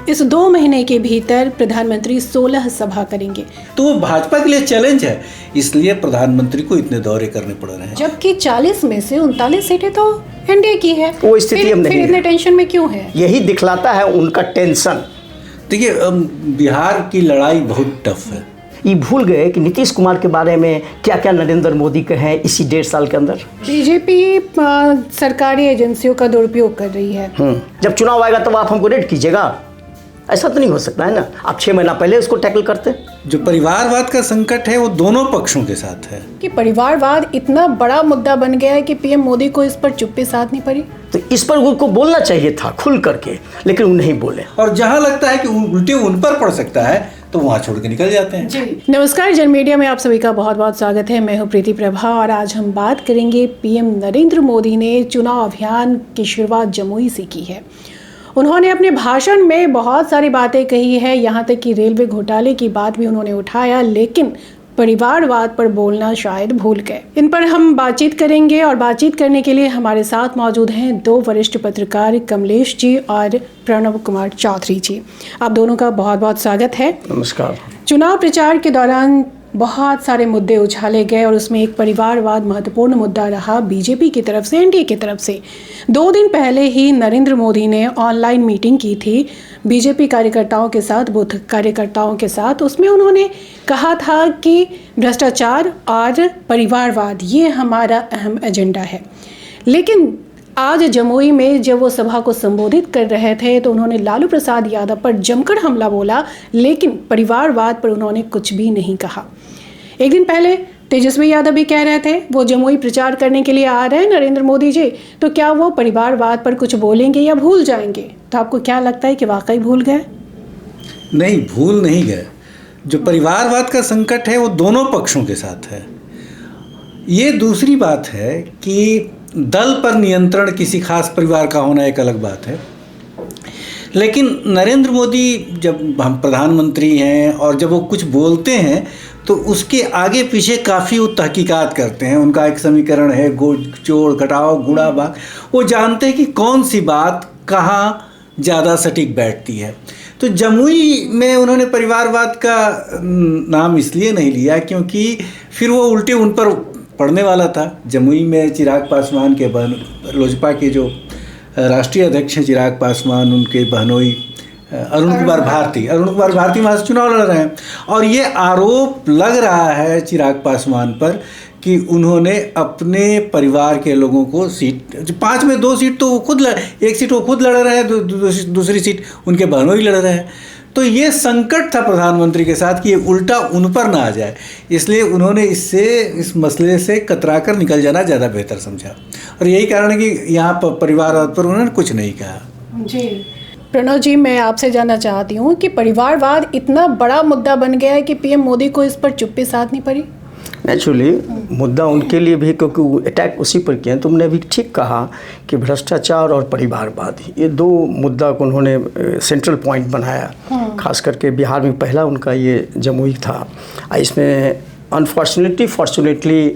इस 2 महीने के भीतर प्रधानमंत्री 16 सभा करेंगे। तो वो भाजपा के लिए चैलेंज है, इसलिए प्रधानमंत्री को इतने दौरे करने पड़ रहे हैं। जबकि 40 में से 39 सीटें तो एनडीए की है। वो स्थिति अब नहीं फिर इतने टेंशन में क्यों है? यही दिखलाता है उनका टेंशन। देखिए, बिहार की लड़ाई बहुत टफ है। ये भूल गए कि नीतीश कुमार के बारे में क्या क्या नरेंद्र मोदी कहे इसी 1.5 साल के अंदर। बीजेपी सरकारी एजेंसियों का दुरुपयोग कर रही है। जब चुनाव आएगा तब आप हमको रेड कीजिएगा, ऐसा तो नहीं हो सकता है ना। आप 6 महीना पहले उसको टैकल करते। जो परिवारवाद का संकट है वो दोनों पक्षों के साथ है। कि परिवारवाद इतना बड़ा मुद्दा बन गया है कि पीएम मोदी को इस पर चुप्पी साधनी पड़ी। तो इस पर उनको बोलना चाहिए था खुल करके, लेकिन वो नहीं बोले। और जहां लगता है कि उल्टे उन पर पड़ सकता है तो वहां छोड़ के निकल जाते हैं। जी नमस्कार, जन मीडिया में आप सभी का बहुत बहुत स्वागत है। मैं हूं प्रीति प्रभा और आज हम बात करेंगे पीएम नरेंद्र मोदी ने चुनाव अभियान की शुरुआत जमुई से की है। उन्होंने अपने भाषण में बहुत सारी बातें कही है, यहाँ तक कि रेलवे घोटाले की बात भी उन्होंने उठाया, लेकिन परिवारवाद पर बोलना शायद भूल गए। इन पर हम बातचीत करेंगे और बातचीत करने के लिए हमारे साथ मौजूद हैं 2 वरिष्ठ पत्रकार कमलेश जी और प्रणव कुमार चौधरी जी। आप दोनों का बहुत बहुत स्वागत है। नमस्कार। चुनाव प्रचार के दौरान बहुत सारे मुद्दे उछाले गए और उसमें एक परिवारवाद महत्वपूर्ण मुद्दा रहा बीजेपी की तरफ से, एनडीए की तरफ से। 2 दिन पहले ही नरेंद्र मोदी ने ऑनलाइन मीटिंग की थी बीजेपी कार्यकर्ताओं के साथ, बूथ कार्यकर्ताओं के साथ। उसमें उन्होंने कहा था कि भ्रष्टाचार और परिवारवाद ये हमारा अहम एजेंडा है। लेकिन आज जमुई में जब वो सभा को संबोधित कर रहे थे तो उन्होंने लालू प्रसाद यादव पर जमकर हमला बोला, लेकिन परिवारवाद पर उन्होंने कुछ भी नहीं कहा। एक दिन पहले तेजस्वी यादव भी कह रहे थे वो जमुई प्रचार करने के लिए आ रहे हैं नरेंद्र मोदी जी, तो क्या वो परिवारवाद पर कुछ बोलेंगे या भूल जाएंगे? तो आपको क्या लगता है कि वाकई भूल गए? नहीं, भूल नहीं गए। जो परिवारवाद का संकट है वो दोनों पक्षों के साथ है। ये दूसरी बात है कि दल पर नियंत्रण किसी खास परिवार का होना एक अलग बात है, लेकिन नरेंद्र मोदी जब हम प्रधानमंत्री हैं और जब वो कुछ बोलते हैं तो उसके आगे पीछे काफ़ी वो तहकीकात करते हैं। उनका एक समीकरण है जोड़ घटाओ गुणा भाग। वो जानते हैं कि कौन सी बात कहाँ ज़्यादा सटीक बैठती है। तो जमुई में उन्होंने परिवारवाद का नाम इसलिए नहीं लिया क्योंकि फिर वो उल्टे उन पर पढ़ने वाला था। जमुई में चिराग पासवान के लोजपा के जो राष्ट्रीय अध्यक्ष हैं चिराग पासवान, उनके बहनोई अरुण कुमार भारती वहाँ से चुनाव लड़ रहे हैं। और ये आरोप लग रहा है चिराग पासवान पर कि उन्होंने अपने परिवार के लोगों को सीट 5 में 2 सीट तो वो खुद एक सीट वो खुद लड़ रहे हैं, दूसरी सीट उनके बहनोई लड़ रहे हैं। तो ये संकट था प्रधानमंत्री के साथ कि ये उल्टा उन पर ना आ जाए, इसलिए उन्होंने इस मसले से कतरा कर निकल जाना ज़्यादा बेहतर समझा। और यही कारण है कि यहाँ पर परिवारवाद पर उन्होंने कुछ नहीं कहा। जी प्रणव जी, मैं आपसे जानना चाहती हूँ कि परिवारवाद इतना बड़ा मुद्दा बन गया है कि पीएम मोदी को इस पर चुप्पी साधनी पड़ी। नेचुरली मुद्दा उनके लिए भी, क्योंकि अटैक उसी पर किए। तुमने भी ठीक कहा कि भ्रष्टाचार और परिवारवाद ये 2 मुद्दा को उन्होंने सेंट्रल पॉइंट बनाया। खास करके बिहार में पहला उनका ये जमुई था। इसमें फॉर्चुनेटली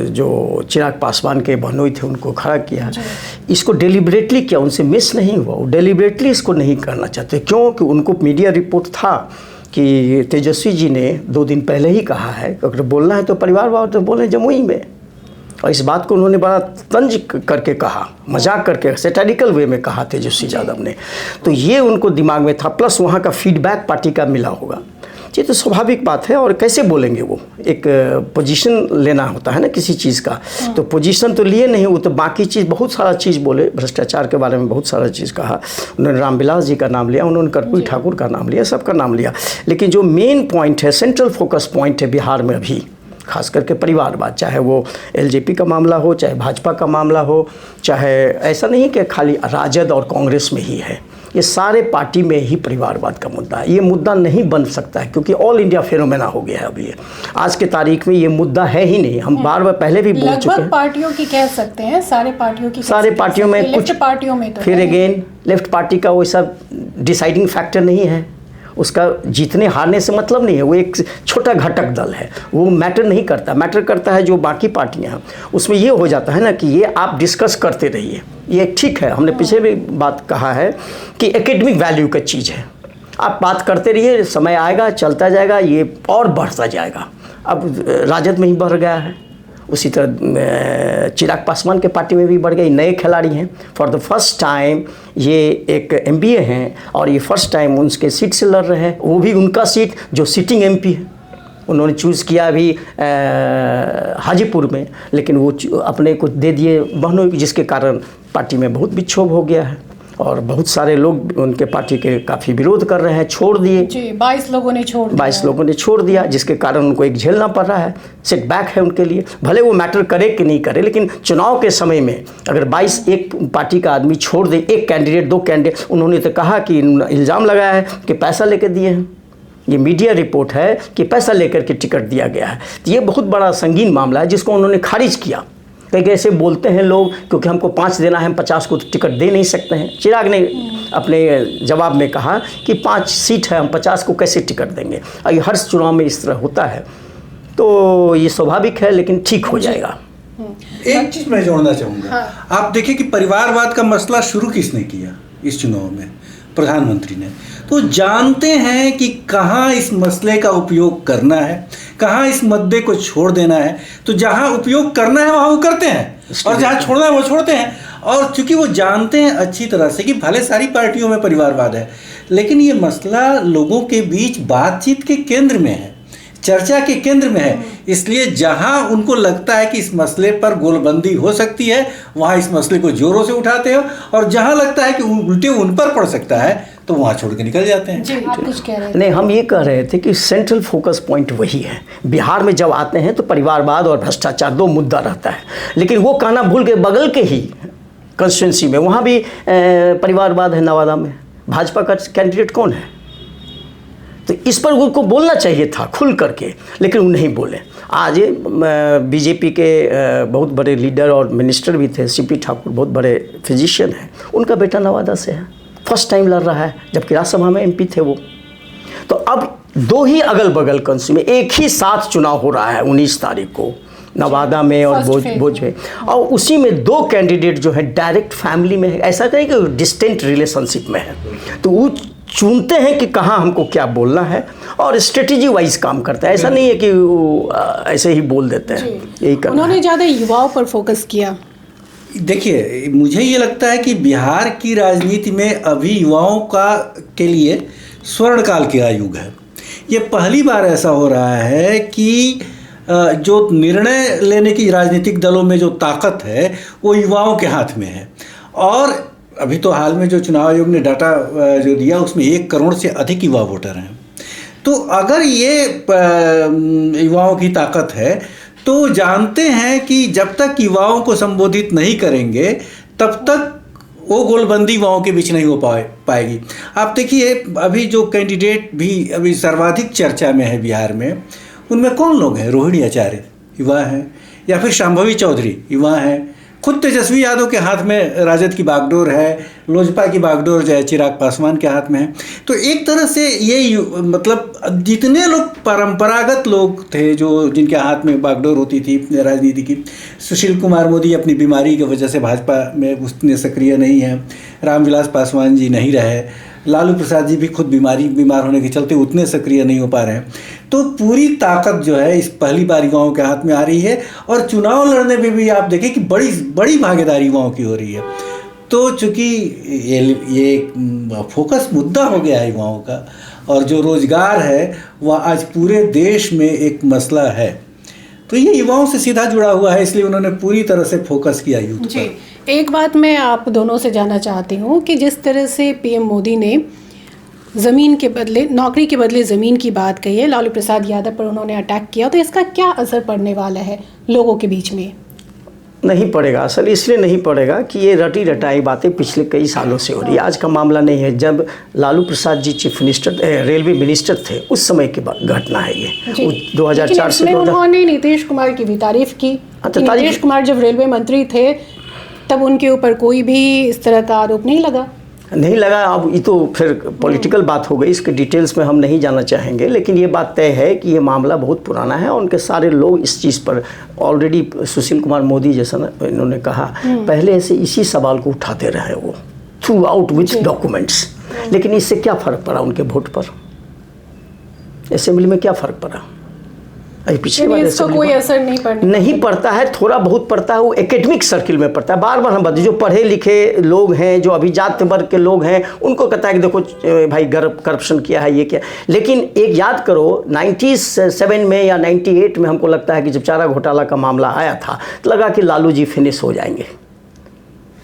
जो चिराग पासवान के बहनोई थे उनको खड़ा किया। इसको डेलिबरेटली किया, उनसे मिस नहीं हुआ। वो डेलिबरेटली इसको नहीं करना चाहते, क्योंकि उनको मीडिया रिपोर्ट था कि तेजस्वी जी ने 2 दिन पहले ही कहा है कि अगर बोलना है तो परिवारवाद तो बोलें जमुई में। और इस बात को उन्होंने बड़ा तंज करके कहा, मजाक करके, सैटारिकल वे में कहा तेजस्वी यादव ने। तो ये उनको दिमाग में था, प्लस वहाँ का फीडबैक पार्टी का मिला होगा। ये तो स्वाभाविक बात है। और कैसे बोलेंगे, वो एक पोजीशन लेना होता है ना किसी चीज़ का। तो पोजीशन तो लिए नहीं, वो तो बाकी चीज़ बहुत सारा चीज़ बोले। भ्रष्टाचार के बारे में बहुत सारा चीज़ कहा उन्होंने। रामविलास जी का नाम लिया, उन्होंने कर्पूरी ठाकुर का नाम लिया, सबका नाम लिया। लेकिन जो मेन पॉइंट है, सेंट्रल फोकस पॉइंट है बिहार में अभी, खास करके परिवारवाद, चाहे वो एलजेपी का मामला हो, चाहे भाजपा का मामला हो, चाहे ऐसा नहीं कि खाली राजद और कांग्रेस में ही है, ये सारे पार्टी में ही परिवारवाद का मुद्दा है। ये मुद्दा नहीं बन सकता है क्योंकि ऑल इंडिया फेनोमेना हो गया है अभी ये। आज के तारीख में ये मुद्दा है ही नहीं। हम बार बार पहले भी बोल चुके हैं। पार्टियों की कह सकते हैं, सारे पार्टियों में कुछ पार्टियों में तो फिर अगेन लेफ्ट पार्टी का वो सब डिसाइडिंग फैक्टर नहीं है। उसका जीतने हारने से मतलब नहीं है, वो एक छोटा घटक दल है, वो मैटर नहीं करता। मैटर करता है जो बाकी पार्टियां हैं, उसमें ये हो जाता है ना कि ये आप डिस्कस करते रहिए, ये ठीक है। हमने पीछे भी बात कहा है कि एकेडमिक वैल्यू का चीज़ है, आप बात करते रहिए, समय आएगा चलता जाएगा, ये और बढ़ता जाएगा। अब राजद में ही बढ़ गया है, उसी तरह चिराग पासवान के पार्टी में भी बढ़ गई, नए खिलाड़ी हैं। फॉर द फर्स्ट टाइम ये एक MBA हैं और ये फर्स्ट टाइम उनके सीट से लड़ रहे हैं, वो भी उनका सीट जो सिटिंग MP है, उन्होंने चूज़ किया अभी हाजीपुर में, लेकिन वो अपने को दे दिए बहनों, जिसके कारण पार्टी में बहुत विक्षोभ हो गया है और बहुत सारे लोग उनके पार्टी के काफ़ी विरोध कर रहे हैं, छोड़ दिए जी। 22 लोगों ने छोड़ दिया। 22 लोगों ने छोड़ दिया, जिसके कारण उनको एक झेलना पड़ रहा है, सेटबैक है उनके लिए। भले वो मैटर करे कि नहीं करे, लेकिन चुनाव के समय में अगर 22 एक पार्टी का आदमी छोड़ दे, एक कैंडिडेट 2 कैंडिडेट, उन्होंने तो कहा कि इल्ज़ाम लगाया है कि पैसा लेकर दिए हैं, ये मीडिया रिपोर्ट है कि पैसा लेकर के टिकट दिया गया है। तो ये बहुत बड़ा संगीन मामला है जिसको उन्होंने खारिज किया। कई ऐसे बोलते हैं लोग क्योंकि हमको 5 देना है, हम 50 को तो टिकट दे नहीं सकते हैं। चिराग ने अपने जवाब में कहा कि 5 सीट है, हम 50 को कैसे टिकट देंगे। और ये हर चुनाव में इस तरह होता है, तो ये स्वाभाविक है, लेकिन ठीक हो जाएगा। एक चीज मैं जोड़ना चाहूँगा। आप देखिए कि परिवारवाद का मसला शुरू किसने किया इस चुनाव में? प्रधानमंत्री ने। तो जानते हैं कि कहाँ इस मसले का उपयोग करना है, कहाँ इस मुद्दे को छोड़ देना है। तो जहाँ उपयोग करना है वहाँ वो करते हैं और जहाँ छोड़ना है वो छोड़ते हैं। और चूंकि वो जानते हैं अच्छी तरह से कि भले सारी पार्टियों में परिवारवाद है, लेकिन ये मसला लोगों के बीच बातचीत के केंद्र में है, चर्चा के केंद्र में है। इसलिए जहां उनको लगता है कि इस मसले पर गोलबंदी हो सकती है, वहां इस मसले को जोरों से उठाते हो, और जहां लगता है कि उल्टे उन पर पड़ सकता है तो वहां छोड़ के निकल जाते हैं। जी, आप कुछ कह रहे थे? नहीं, हम ये कह रहे थे कि सेंट्रल फोकस पॉइंट वही है। बिहार में जब आते हैं तो परिवारवाद और भ्रष्टाचार 2 मुद्दा रहता है, लेकिन वो कहना भूल के बगल के ही कंस्टिट्यूंसी में वहाँ भी परिवारवाद है। नवादा में भाजपा का कैंडिडेट कौन है? तो इस पर उनको बोलना चाहिए था खुल करके, लेकिन वो नहीं बोले। आज बीजेपी के बहुत बड़े लीडर और मिनिस्टर भी थे, CP ठाकुर बहुत बड़े फिजिशियन हैं, उनका बेटा नवादा से है, फर्स्ट टाइम लड़ रहा है, जबकि राज्यसभा में MP थे वो। तो अब 2 ही अगल बगल कंस्टिट्यूंसी में एक ही साथ चुनाव हो रहा है 19 तारीख को, नवादा में और भोज में, और उसी में 2 कैंडिडेट जो है डायरेक्ट फैमिली में है, ऐसा नहीं कि डिस्टेंट रिलेशनशिप में है। तो वो चुनते हैं कि कहाँ हमको क्या बोलना है और स्ट्रेटेजी वाइज काम करता है। ऐसा नहीं है कि वो ऐसे ही बोल देते हैं, यही करना। उन्होंने ज़्यादा युवाओं पर फोकस किया। देखिए, मुझे ये लगता है कि बिहार की राजनीति में अभी युवाओं के लिए स्वर्णकाल का युग है। ये पहली बार ऐसा हो रहा है कि जो निर्णय लेने की राजनीतिक दलों में जो ताकत है वो युवाओं के हाथ में है। और अभी तो हाल में जो चुनाव आयोग ने डाटा जो दिया उसमें 1 करोड़ से अधिक युवा वोटर हैं। तो अगर ये युवाओं की ताकत है तो जानते हैं कि जब तक युवाओं को संबोधित नहीं करेंगे तब तक वो गोलबंदी युवाओं के बीच नहीं हो पाएगी। आप देखिए, अभी जो कैंडिडेट भी अभी सर्वाधिक चर्चा में है बिहार में, उनमें कौन लोग हैं? रोहिणी आचार्य युवा हैं, या फिर शांभवी चौधरी युवा हैं। खुद तेजस्वी यादव के हाथ में राजद की बागडोर है, लोजपा की बागडोर जो है चिराग पासवान के हाथ में है। तो एक तरह से ये मतलब जितने लोग परंपरागत लोग थे जो जिनके हाथ में बागडोर होती थी राजनीति की, सुशील कुमार मोदी अपनी बीमारी की वजह से भाजपा में उतने सक्रिय नहीं है, रामविलास पासवान जी नहीं रहे, लालू प्रसाद जी भी खुद बीमार होने के चलते उतने सक्रिय नहीं हो पा रहे हैं। तो पूरी ताकत जो है इस पहली बार युवाओं के हाथ में आ रही है। और चुनाव लड़ने में भी आप देखें कि बड़ी भागीदारी युवाओं की हो रही है। तो चूँकि ये फोकस मुद्दा हो गया है युवाओं का, और जो रोज़गार है वह आज पूरे देश में एक मसला है, तो ये युवाओं से सीधा जुड़ा हुआ है, इसलिए उन्होंने पूरी तरह से फोकस किया यूथ पर। एक बात मैं आप दोनों से जानना चाहती हूँ कि जिस तरह से PM मोदी ने ज़मीन के बदले नौकरी के बदले ज़मीन की बात कही है, लालू प्रसाद यादव पर उन्होंने अटैक किया, तो इसका क्या असर पड़ने वाला है लोगों के बीच में? नहीं पड़ेगा। असल इसलिए नहीं पड़ेगा कि ये रटी रटाई बातें पिछले कई सालों से हो रही है, आज का मामला नहीं है। जब Lalu Prasad ji chief minister railway minister थे उस समय की घटना है ये। 2004 से उन्होंने नीतीश कुमार की भी तारीफ की। नीतीश कुमार जब रेलवे मंत्री थे तब उनके ऊपर कोई भी इस तरह का आरोप नहीं लगा। नहीं लगा। अब ये तो फिर पॉलिटिकल बात हो गई, इसके डिटेल्स में हम नहीं जाना चाहेंगे, लेकिन ये बात तय है कि ये मामला बहुत पुराना है और उनके सारे लोग इस चीज़ पर ऑलरेडी सुशील कुमार मोदी जैसा इन्होंने कहा पहले से इसी सवाल को उठाते रहे वो थ्रू आउट विथ डॉक्यूमेंट्स। लेकिन इससे क्या फ़र्क पड़ा उनके वोट पर? असेंबली में क्या फ़र्क पड़ा? पिछले बार इसका कोई असर नहीं पड़ता है, थोड़ा बहुत पड़ता है, वो एकेडमिक सर्किल में पड़ता है। बार बार हम बताते, जो पढ़े लिखे लोग हैं, जो अभिजात वर्ग के लोग हैं, उनको कहता है कि देखो भाई करप्शन किया है, ये क्या। लेकिन एक याद करो 97 में या 98 में हमको लगता है कि जब चारा घोटाला का मामला आया था तो लगा कि लालू जी फिनिश हो जाएंगे,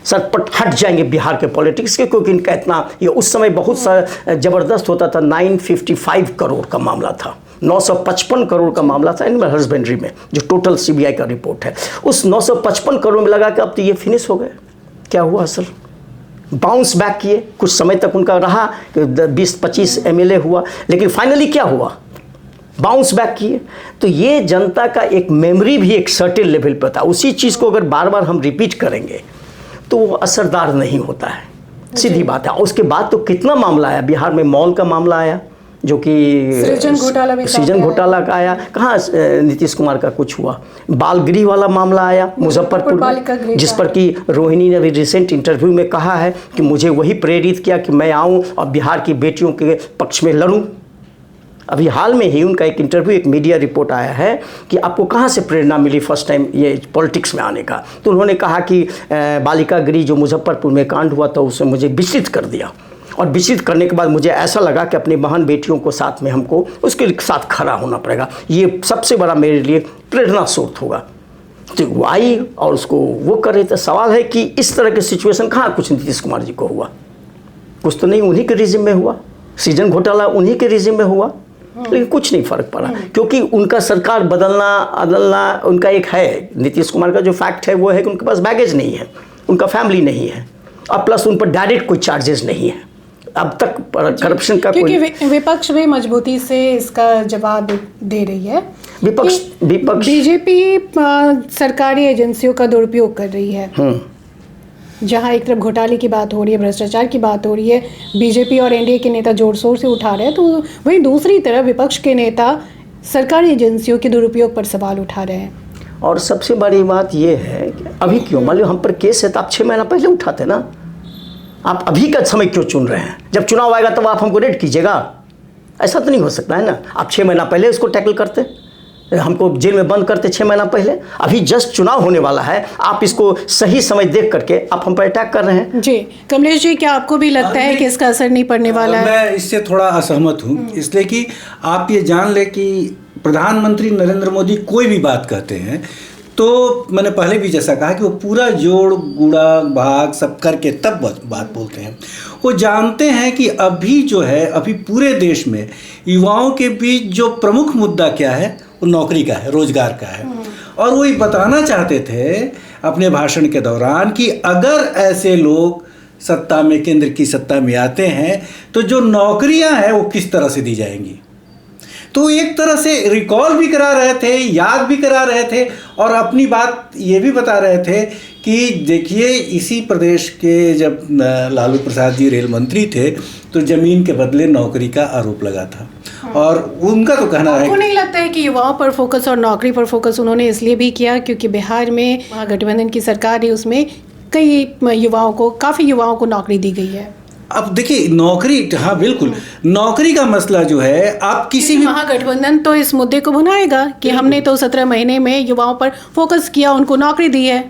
सरपट हट जाएंगे बिहार के पॉलिटिक्स के, क्योंकि इनका इतना ये उस समय बहुत सा ज़बरदस्त होता था। 955 करोड़ का मामला था, 955 करोड़ का मामला था एनिमल हस्बेंड्री में, जो टोटल सीबीआई का रिपोर्ट है। उस 955 करोड़ में लगा कि अब तो ये फिनिश हो गए। क्या हुआ असल? बाउंस बैक किए, कुछ समय तक उनका रहा कि 20-25 MLA हुआ, लेकिन फाइनली क्या हुआ? बाउंस बैक किए। तो ये जनता का एक मेमोरी भी एक सर्टेन लेवल पर था। उसी चीज़ को अगर बार बार हम रिपीट करेंगे तो वो असरदार नहीं होता है, सीधी बात है। उसके बाद तो कितना मामला आया बिहार में, मॉल का मामला आया, जो कि सृजन घोटाला का आया, कहाँ नीतीश कुमार का कुछ हुआ। बाल गृह वाला मामला आया मुजफ्फरपुर में, जिस पर कि रोहिणी ने अभी रिसेंट इंटरव्यू में कहा है कि मुझे वही प्रेरित किया कि मैं आऊँ और बिहार की बेटियों के पक्ष में लड़ूँ। अभी हाल में ही उनका एक इंटरव्यू, एक मीडिया रिपोर्ट आया है कि आपको कहाँ से प्रेरणा मिली फर्स्ट टाइम ये पॉलिटिक्स में आने का। तो उन्होंने कहा कि बालिका गृह जो मुजफ्फरपुर में कांड हुआ था उसने मुझे विचलित कर दिया, और विचलित करने के बाद मुझे ऐसा लगा कि अपनी बहन बेटियों को साथ में हमको उसके साथ खड़ा होना पड़ेगा, ये सबसे बड़ा मेरे लिए प्रेरणा स्रोत होगा। तो वो आई और उसको वो कर रहे थे। सवाल है कि इस तरह के सिचुएशन कहाँ कुछ नीतीश कुमार जी को हुआ? कुछ तो नहीं, उन्हीं के रिजिम में हुआ, सृजन घोटाला उन्हीं के रिजिम में हुआ, लेकिन कुछ नहीं फर्क पड़ा, क्योंकि उनका सरकार बदलना उनका एक है। नीतीश कुमार का जो फैक्ट है वो है कि उनके पास बैगेज नहीं है, उनका फैमिली नहीं है, और प्लस उन पर डायरेक्ट कोई चार्जेस नहीं है अब तक करप्शन का। क्योंकि विपक्ष भी मजबूती से इसका जवाब दे रही है। विपक्ष बीजेपी सरकारी एजेंसियों का दुरुपयोग कर रही है। जहां एक तरफ घोटाले की बात हो रही है, भ्रष्टाचार की बात हो रही है, बीजेपी और एनडीए के नेता जोर शोर से उठा रहे हैं, तो वहीं दूसरी तरफ विपक्ष के नेता सरकारी एजेंसियों के दुरुपयोग पर सवाल उठा रहे हैं। और सबसे बड़ी बात यह है कि अभी क्यों, मान लो हम पर केस है तो आप 6 महीना पहले उठाते ना, आप अभी का समय क्यों चुन रहे हैं? जब चुनाव आएगा तब आप हमको रेड कीजिएगा, ऐसा तो नहीं हो सकता है ना। आप 6 महीना पहले इसको टैकल करते, हमको जेल में बंद करते 6 महीना पहले। अभी जस्ट चुनाव होने वाला है, आप इसको सही समय देख करके आप हम पर अटैक कर रहे हैं। जी कमलेश जी, क्या आपको भी लगता है कि इसका असर नहीं पड़ने वाला है? मैं इससे थोड़ा असहमत हूँ, इसलिए कि आप ये जान ले कि प्रधानमंत्री नरेंद्र मोदी कोई भी बात कहते हैं तो मैंने पहले भी जैसा कहा कि वो पूरा जोड़ गुड़ा भाग सब करके तब बात बोलते हैं। वो जानते हैं कि अभी जो है, अभी पूरे देश में युवाओं के बीच जो प्रमुख मुद्दा क्या है, वो नौकरी का है, रोजगार का है। और वो ये बताना चाहते थे अपने भाषण के दौरान कि अगर ऐसे लोग सत्ता में, केंद्र की सत्ता में आते हैं तो जो नौकरियां हैं वो किस तरह से दी जाएंगी। तो एक तरह से रिकॉल भी करा रहे थे, याद भी करा रहे थे, और अपनी बात ये भी बता रहे थे कि देखिए इसी प्रदेश के जब लालू प्रसाद जी रेल मंत्री थे तो ज़मीन के बदले नौकरी का आरोप लगा था। और उनका तो कहना है, आपको नहीं लगता है कि युवाओं पर फोकस और नौकरी पर फोकस उन्होंने इसलिए भी किया क्योंकि बिहार में महागठबंधन की सरकार है, उसमें काफ़ी युवाओं को नौकरी दी गई है? अब देखिए नौकरी, हाँ बिल्कुल, नौकरी का मसला जो है, आप किसी भी महागठबंधन तो इस मुद्दे को भुनाएगा कि हमने तो 17 महीने में युवाओं पर फोकस किया, उनको नौकरी दी है।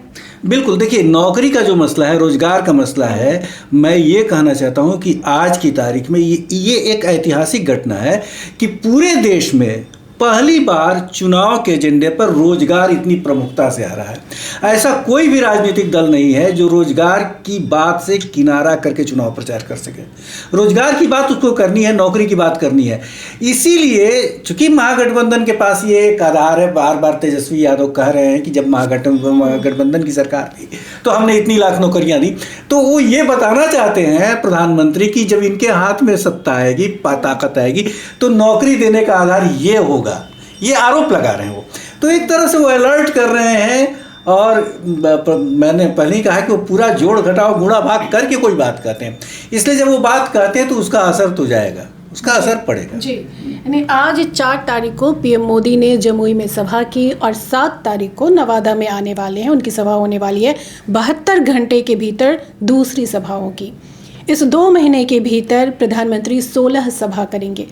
बिल्कुल, देखिए नौकरी का जो मसला है, रोजगार का मसला है, मैं ये कहना चाहता हूँ कि आज की तारीख में ये एक ऐतिहासिक घटना है कि पूरे देश में पहली बार चुनाव के एजेंडे पर रोजगार इतनी प्रमुखता से आ रहा है। ऐसा कोई भी राजनीतिक दल नहीं है जो रोजगार की बात से किनारा करके चुनाव प्रचार कर सके। रोजगार की बात उसको करनी है, नौकरी की बात करनी है। इसीलिए चूंकि महागठबंधन के पास ये एक आधार है, बार बार तेजस्वी यादव कह रहे हैं कि जब महागठबंधन की सरकार थी तो हमने इतनी लाख नौकरियां दी, तो वो ये बताना चाहते हैं प्रधानमंत्री की जब इनके हाथ में सत्ता आएगी, ताकत आएगी, तो नौकरी देने का आधार ये होगा, ये आरोप लगा रहे हैं वो। तो एक तरह से वो अलर्ट कर रहे हैं और मैंने पहले ही कहा कि वो पूरा जोड़ घटाव गुणा भाग करके कोई बात कहते हैं, इसलिए जब वो बात कहते हैं तो उसका असर तो जाएगा, उसका असर पड़ेगा जी। यानी आज 4 तारीख को पीएम मोदी ने जमुई में सभा की और 7 तारीख को नवादा में आने वाले हैं, उनकी सभा होने वाली है। 72 घंटे के भीतर दूसरी सभा होगी। इस 2 महीने के भीतर प्रधानमंत्री 16 सभा करेंगे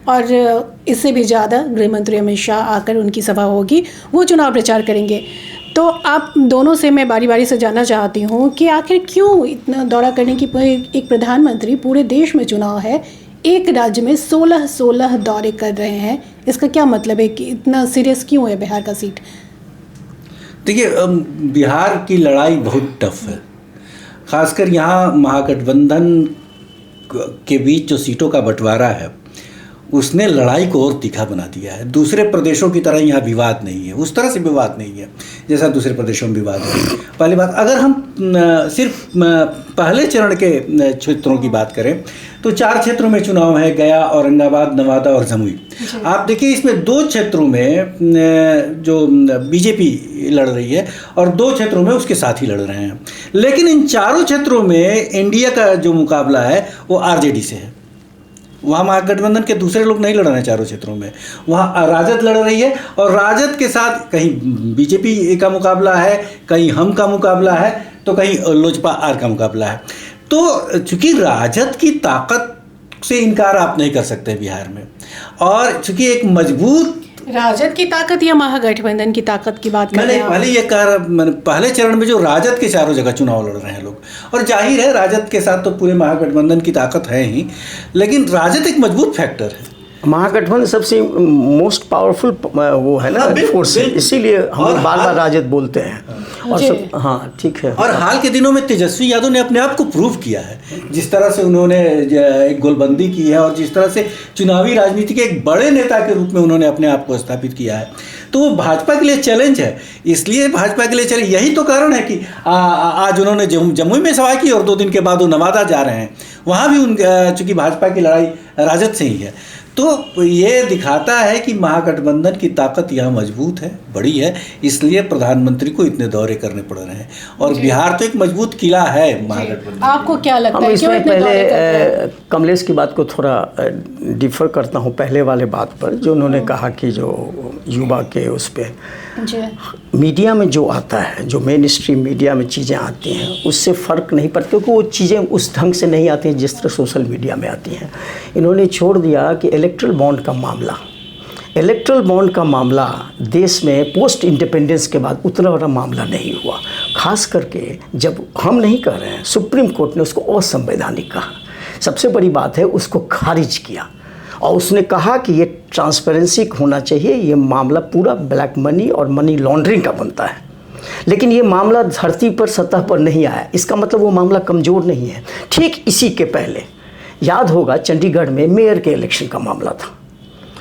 और इससे भी ज़्यादा गृह मंत्री अमित शाह आकर उनकी सभा होगी, वो चुनाव प्रचार करेंगे। तो आप दोनों से मैं बारी बारी से जानना चाहती हूँ कि आखिर क्यों इतना दौरा करने की, एक प्रधानमंत्री पूरे देश में चुनाव है, एक राज्य में 16 दौरे कर रहे हैं, इसका क्या मतलब है कि इतना सीरियस क्यों है बिहार का सीट? देखिए, बिहार की लड़ाई बहुत टफ है, खासकर यहाँ महागठबंधन के बीच जो सीटों का बंटवारा है उसने लड़ाई को और तीखा बना दिया है। दूसरे प्रदेशों की तरह यहाँ विवाद नहीं है, उस तरह से विवाद नहीं है जैसा दूसरे प्रदेशों में विवाद है। पहली बात, अगर हम सिर्फ पहले चरण के क्षेत्रों की बात करें तो 4 क्षेत्रों में चुनाव है, गया, औरंगाबाद, नवादा और जमुई। आप देखिए, इसमें 2 क्षेत्रों में जो बीजेपी लड़ रही है और 2 क्षेत्रों में उसके साथ ही लड़ रहे हैं, लेकिन इन चारों क्षेत्रों में एनडीए का जो मुकाबला है वो आरजेडी से है। वहाँ महागठबंधन के दूसरे लोग नहीं लड़ रहे हैं चारों क्षेत्रों में, वहाँ राजद लड़ रही है और राजद के साथ कहीं बीजेपी का मुकाबला है, कहीं हम का मुकाबला है, तो कहीं लोजपा आर का मुकाबला है। तो चूंकि राजद की ताकत से इनकार आप नहीं कर सकते बिहार में, और चूंकि एक मजबूत राजद की ताकत या महागठबंधन की ताकत की बात कर रहे हैं? मैंने पहले चरण में जो राजद के चारों जगह चुनाव लड़ रहे हैं लोग, और जाहिर है राजद के साथ तो पूरे महागठबंधन की ताकत है ही, लेकिन राजद एक मजबूत फैक्टर है। महागठबंधन सबसे मोस्ट पावरफुल वो है ना फोर्स है, इसीलिए हम बार बार राजद बोलते हैं। और सब, हाँ ठीक है। और हाल के दिनों में तेजस्वी यादव ने अपने आप को प्रूव किया है, जिस तरह से उन्होंने एक गोलबंदी की है और जिस तरह से चुनावी राजनीति के एक बड़े नेता के रूप में उन्होंने अपने आप को स्थापित किया है, तो वो भाजपा के लिए चैलेंज है। इसलिए भाजपा के लिए चैलेंज, यही तो कारण है कि आज उन्होंने जमुई में सभा की और 2 दिन के बाद वो नवादा जा रहे हैं। वहाँ भी चूँकि भाजपा की लड़ाई राजद से ही है, तो ये दिखाता है कि महागठबंधन की ताकत यहाँ मजबूत है, बड़ी है, इसलिए प्रधानमंत्री को इतने दौरे करने पड़ रहे हैं। और बिहार तो एक मजबूत किला है महागठबंधन। आपको क्या लगता है? इसमें पहले कमलेश की बात को थोड़ा डिफर करता हूँ पहले वाले बात पर, जो उन्होंने कहा कि जो युवा के उस पर मीडिया में जो आता है, जो मेन स्ट्रीम मीडिया में चीज़ें आती हैं, उससे फ़र्क नहीं पड़ता, क्योंकि वो चीज़ें उस ढंग से नहीं आती हैं जिस तरह सोशल मीडिया में आती हैं। इन्होंने छोड़ दिया कि इलेक्ट्रल बॉन्ड का मामला देश में पोस्ट इंडिपेंडेंस के बाद उतना बड़ा मामला नहीं हुआ। खास करके जब हम नहीं कह रहे हैं, सुप्रीम कोर्ट ने उसको असंवैधानिक कहा। सबसे बड़ी बात है, उसको खारिज किया और उसने कहा कि ये ट्रांसपेरेंसी होना चाहिए, ये मामला पूरा ब्लैक मनी और मनी लॉन्ड्रिंग का बनता है। लेकिन ये मामला धरती पर सतह पर नहीं आया, इसका मतलब वो मामला कमज़ोर नहीं है। ठीक इसी के पहले याद होगा चंडीगढ़ में मेयर के इलेक्शन का मामला था,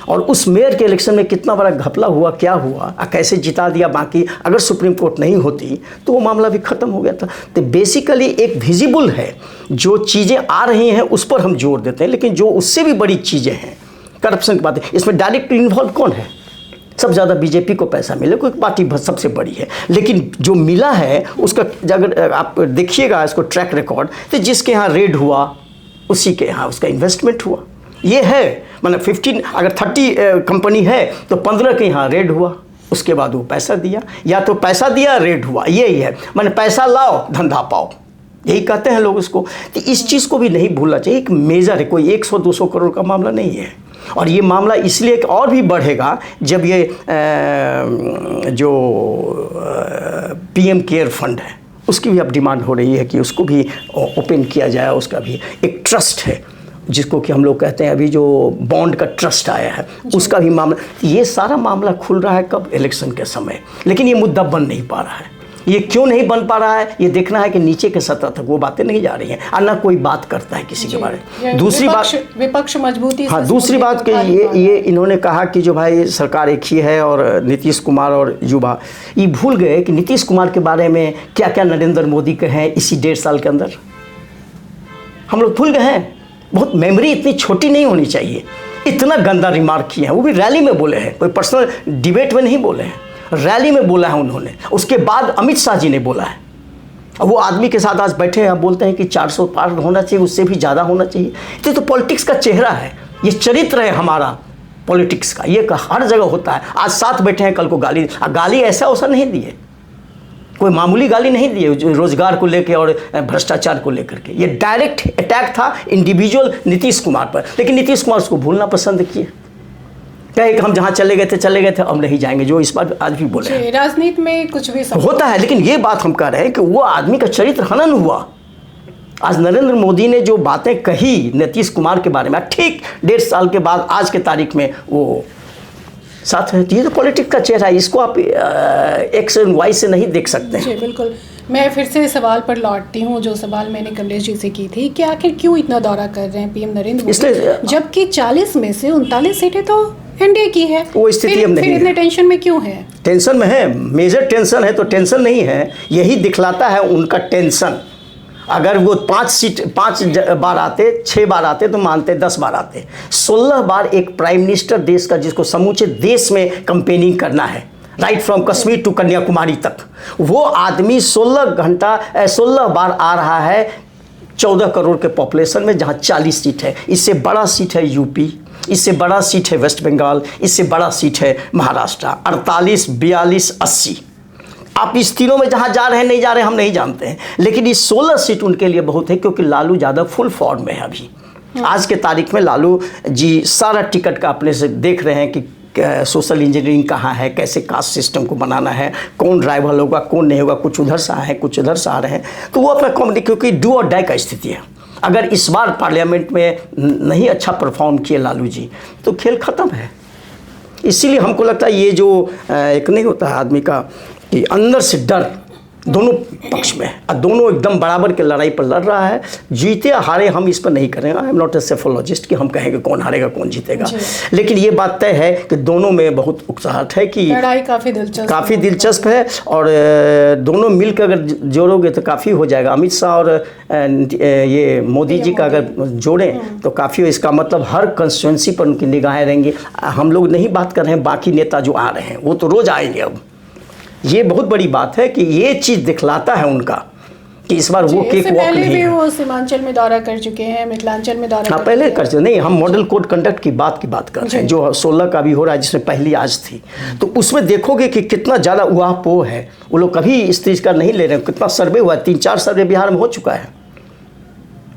और उस मेयर के इलेक्शन में कितना बड़ा घपला हुआ, क्या हुआ, कैसे जिता दिया। बाकी अगर सुप्रीम कोर्ट नहीं होती तो वो मामला भी ख़त्म हो गया था। तो बेसिकली एक विजिबल है, जो चीज़ें आ रही हैं उस पर हम जोर देते हैं, लेकिन जो उससे भी बड़ी चीज़ें हैं, करप्शन की बात है, इसमें डायरेक्ट इन्वॉल्व कौन है? सबसे ज़्यादा बीजेपी को पैसा मिले, कोई पार्टी सबसे बड़ी है, लेकिन जो मिला है उसका अगर आप देखिएगा इसको ट्रैक रिकॉर्ड, तो जिसके यहाँ रेड हुआ उसी के यहाँ उसका इन्वेस्टमेंट हुआ। ये है, मतलब 15 अगर 30 कंपनी है तो 15 के यहाँ रेड हुआ, उसके बाद वो पैसा दिया, या तो पैसा दिया रेड हुआ, यही है। मैंने पैसा लाओ धंधा पाओ, यही कहते हैं लोग उसको। तो इस चीज़ को भी नहीं भूलना चाहिए। एक मेजर है, कोई 100-200 करोड़ का मामला नहीं है। और ये मामला इसलिए और भी बढ़ेगा जब ये जो पीएम केयर फंड है उसकी भी अब डिमांड हो रही है कि उसको भी ओपन किया जाए। उसका भी एक ट्रस्ट है जिसको कि हम लोग कहते हैं, अभी जो बॉन्ड का ट्रस्ट आया है उसका भी मामला। ये सारा मामला खुल रहा है कब? इलेक्शन के समय। लेकिन ये मुद्दा बन नहीं पा रहा है। ये क्यों नहीं बन पा रहा है? ये देखना है कि नीचे के सतह तक वो बातें नहीं जा रही हैं, और ना कोई बात करता है किसी के बारे में। दूसरी बात, विपक्ष मजबूती, हाँ, दूसरी बात कि ये इन्होंने कहा कि जो भाई सरकार एक ही है और नीतीश कुमार और युवा, ये भूल गए कि नीतीश कुमार के बारे में क्या क्या नरेंद्र मोदी कहे हैं इसी 1.5 साल के अंदर। हम लोग भूल गए हैं। बहुत मेमोरी इतनी छोटी नहीं होनी चाहिए। इतना गंदा रिमार्क किए हैं, वो भी रैली में बोले हैं, कोई पर्सनल डिबेट में नहीं बोले हैं। रैली में बोला है उन्होंने, उसके बाद अमित शाह जी ने बोला है। वो आदमी के साथ आज बैठे हैं, बोलते हैं कि 400 पार होना चाहिए, उससे भी ज़्यादा होना चाहिए। ये तो पॉलिटिक्स का चेहरा है, ये चरित्र है हमारा पॉलिटिक्स का, ये हर जगह होता है। आज साथ बैठे हैं, कल को गाली ऐसा वैसा नहीं दिए, कोई मामूली गाली नहीं दिए रोजगार को लेकर और भ्रष्टाचार को लेकर के। ये डायरेक्ट अटैक था इंडिविजुअल नीतीश कुमार पर, लेकिन नीतीश कुमार उसको भूलना पसंद किए, कहे कि हम जहाँ चले गए थे अब नहीं जाएंगे, जो इस बार आज भी बोले हैं। राजनीति में कुछ भी होता है, लेकिन ये बात हम कह रहे हैं कि वो आदमी का चरित्र हनन हुआ। आज नरेंद्र मोदी ने जो बातें कही नीतीश कुमार के बारे में, ठीक 1.5 साल के बाद आज के तारीख में वो साथ में, ये तो पॉलिटिक्स का चेहरा है, इसको आप एक्स एंड वाई से नहीं देख सकते हैं। जी बिल्कुल। मैं फिर से सवाल पर लौटती हूँ, जो सवाल मैंने कमलेश जी से की थी कि आखिर क्यों इतना दौरा कर रहे हैं पीएम नरेंद्र मोदी, जबकि 40 में से 39 सीटें तो एनडीए की है। वो स्थिति अब नहीं है। इतने टेंशन में क्यों है? टेंशन में है, मेजर टेंशन है, तो टेंशन नहीं है, यही दिखलाता है उनका टेंशन। अगर वो 5 बार आते, 6 बार आते तो मानते, 10 बार आते, 16 बार एक प्राइम मिनिस्टर देश का, जिसको समूचे देश में कंपेनिंग करना है, right from Kashmir to Kanyakumari तक, वो आदमी 16 बार आ रहा है 14 करोड़ के पॉपुलेशन में, जहाँ 40 सीट है। इससे बड़ा सीट है यूपी, इससे बड़ा सीट है वेस्ट बंगाल, इससे बड़ा सीट है महाराष्ट्र। 48, 42, 80, आप इस तीनों में जहाँ जा रहे हैं नहीं जा रहे हैं हम नहीं जानते हैं, लेकिन ये 16 सीट उनके लिए बहुत है, क्योंकि लालू यादव फुल फॉर्म में है अभी। आज के तारीख में लालू जी सारा टिकट का अपने से देख रहे हैं कि सोशल इंजीनियरिंग कहाँ है, कैसे कास्ट सिस्टम को बनाना है, कौन ड्राइवर होगा कौन नहीं होगा, कुछ उधर से आए हैं कुछ उधर से आ रहे हैं, तो वो अपना कॉमेडी, क्योंकि डू और डाई का स्थिति है। अगर इस बार पार्लियामेंट में नहीं अच्छा परफॉर्म किए लालू जी तो खेल ख़त्म है। इसीलिए हमको लगता है ये जो एक नहीं होता है आदमी का कि अंदर से डर दोनों पक्ष में, और दोनों एकदम बराबर के लड़ाई पर लड़ रहा है। जीते हारे हम इस पर नहीं करेंगे, I am not a psephologist कि हम कहेंगे कौन हारेगा कौन जीतेगा, लेकिन ये बात तय है कि दोनों में बहुत उकसाहट है कि लड़ाई काफ़ी दिलचस्प है, और दोनों मिलकर अगर जोड़ोगे तो काफ़ी हो जाएगा। अमित शाह और ये मोदी जी का अगर जोड़ें तो काफ़ी हो। इसका मतलब हर कंस्टिट्यूंसी पर उनकी निगाहें रहेंगी। हम लोग नहीं बात कर रहे हैं बाकी नेता जो आ रहे हैं, वो तो रोज़ आएंगे। अब ये बहुत बड़ी बात है कि ये चीज़ दिखलाता है उनका कि इस बार वो केक वॉक नहीं है। वो सीमांचल में दौरा कर चुके हैं, मिथिलांचल में दौरा पहले कर चुके नहीं, हम मॉडल कोड कंडक्ट की बात कर रहे हैं, जो 16 का भी हो रहा है, जिसमें पहली आज थी। तो उसमें देखोगे कि कितना ज़्यादा उहापोह है, वो लोग कभी इस चीज़ का नहीं ले रहे हैं। कितना सर्वे हुआ, 3-4 सर्वे बिहार में हो चुका है।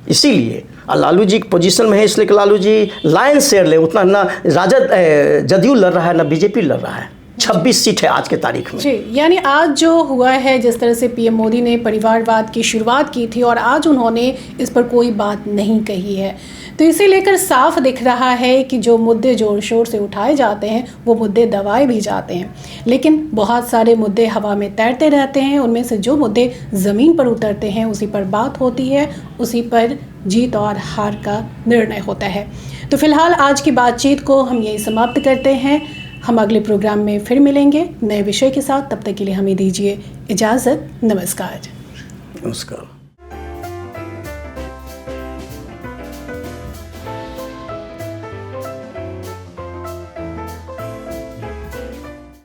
इसीलिए लालू जी की पोजीशन में है, इसलिए कि लालू जी लाइन शेयर ले, उतना ना राजद जदयू लड़ रहा है ना बीजेपी लड़ रहा है। 26 सीट है आज के तारीख में। जी, यानी आज जो हुआ है, जिस तरह से पीएम मोदी ने परिवारवाद की शुरुआत की थी और आज उन्होंने इस पर कोई बात नहीं कही है, तो इसे लेकर साफ दिख रहा है कि जो मुद्दे जोर शोर से उठाए जाते हैं वो मुद्दे दबाए भी जाते हैं, लेकिन बहुत सारे मुद्दे हवा में तैरते रहते हैं। उनमें से जो मुद्दे ज़मीन पर उतरते हैं उसी पर बात होती है, उसी पर जीत और हार का निर्णय होता है। तो फिलहाल आज की बातचीत को हम यही समाप्त करते हैं। हम अगले प्रोग्राम में फिर मिलेंगे नए विषय के साथ। तब तक के लिए हमें दीजिए इजाज़त। नमस्कार। नमस्कार।